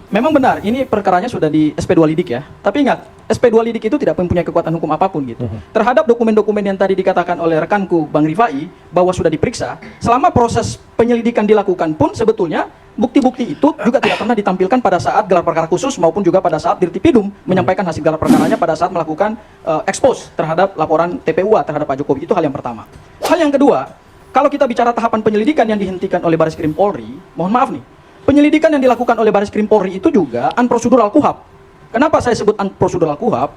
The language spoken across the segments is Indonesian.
Memang benar, ini perkaranya sudah di SP2 Lidik ya. Tapi ingat, SP2 Lidik itu tidak mempunyai kekuatan hukum apapun gitu. Terhadap dokumen-dokumen yang tadi dikatakan oleh rekanku Bang Rifai bahwa sudah diperiksa, selama proses penyelidikan dilakukan pun sebetulnya bukti-bukti itu juga tidak pernah ditampilkan pada saat gelar perkara khusus maupun juga pada saat Dirtipidum menyampaikan hasil gelar perkaranya pada saat melakukan expose terhadap laporan TPUA terhadap Pak Jokowi. Itu hal yang pertama. Hal yang kedua, kalau kita bicara tahapan penyelidikan yang dihentikan oleh Baris Krim Polri, mohon maaf nih, penyelidikan yang dilakukan oleh Baris Krim Polri itu juga unprocedural KUHAP. Kenapa saya sebut unprocedural KUHAP?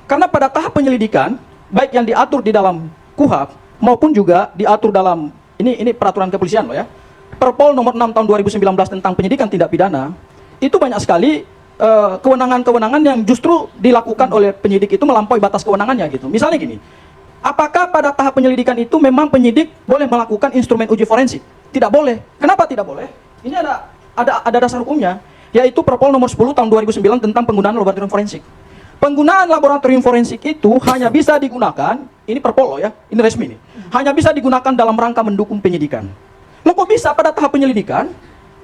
Karena pada tahap penyelidikan, baik yang diatur di dalam KUHAP maupun juga diatur dalam ini peraturan kepolisian loh ya. Perpol nomor 6 tahun 2019 tentang penyidikan tindak pidana, itu banyak sekali kewenangan-kewenangan yang justru dilakukan oleh penyidik itu melampaui batas kewenangannya gitu. Misalnya gini, apakah pada tahap penyelidikan itu memang penyidik boleh melakukan instrumen uji forensik? Tidak boleh. Kenapa tidak boleh? Ini ada dasar hukumnya, yaitu Perpol nomor 10 tahun 2009 tentang penggunaan laboratorium forensik. Penggunaan laboratorium forensik itu hanya bisa digunakan, ini Perpol loh ya, ini resmi nih, hanya bisa digunakan dalam rangka mendukung penyidikan. Loh kok bisa pada tahap penyelidikan,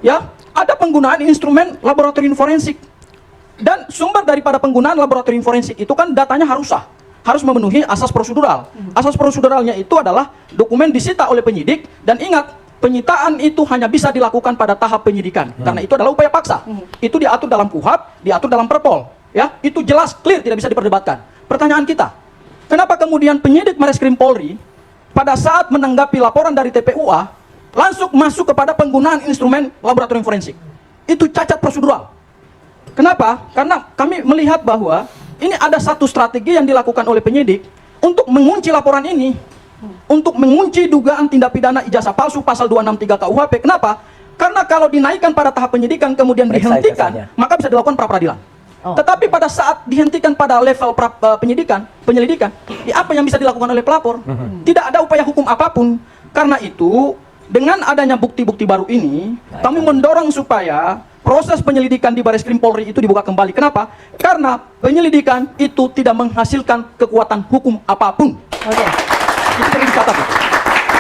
ya, ada penggunaan instrumen laboratorium forensik. Dan sumber daripada penggunaan laboratorium forensik itu kan datanya harus sah, harus memenuhi asas prosedural. Asas proseduralnya itu adalah dokumen disita oleh penyidik, dan ingat, penyitaan itu hanya bisa dilakukan pada tahap penyidikan, karena itu adalah upaya paksa. Itu diatur dalam KUHAP, diatur dalam Perpol, ya, itu jelas, clear, tidak bisa diperdebatkan. Pertanyaan kita, kenapa kemudian penyidik Bareskrim Polri pada saat menanggapi laporan dari TPUA langsung masuk kepada penggunaan instrumen laboratorium forensik? Itu cacat prosedural. Kenapa? Karena kami melihat bahwa ini ada satu strategi yang dilakukan oleh penyidik untuk mengunci laporan ini, untuk mengunci dugaan tindak pidana ijazah palsu pasal 263 KUHP. Kenapa? Karena kalau dinaikkan pada tahap penyidikan kemudian dihentikan, maka bisa dilakukan pra-peradilan. Tetapi pada saat dihentikan pada level penyelidikan, ya apa yang bisa dilakukan oleh pelapor? Tidak ada upaya hukum apapun. Karena itu, dengan adanya bukti-bukti baru ini, kami mendorong supaya proses penyelidikan di Bareskrim Polri itu dibuka kembali. Kenapa? Karena penyelidikan itu tidak menghasilkan kekuatan hukum apapun. Itu perlu dicatat.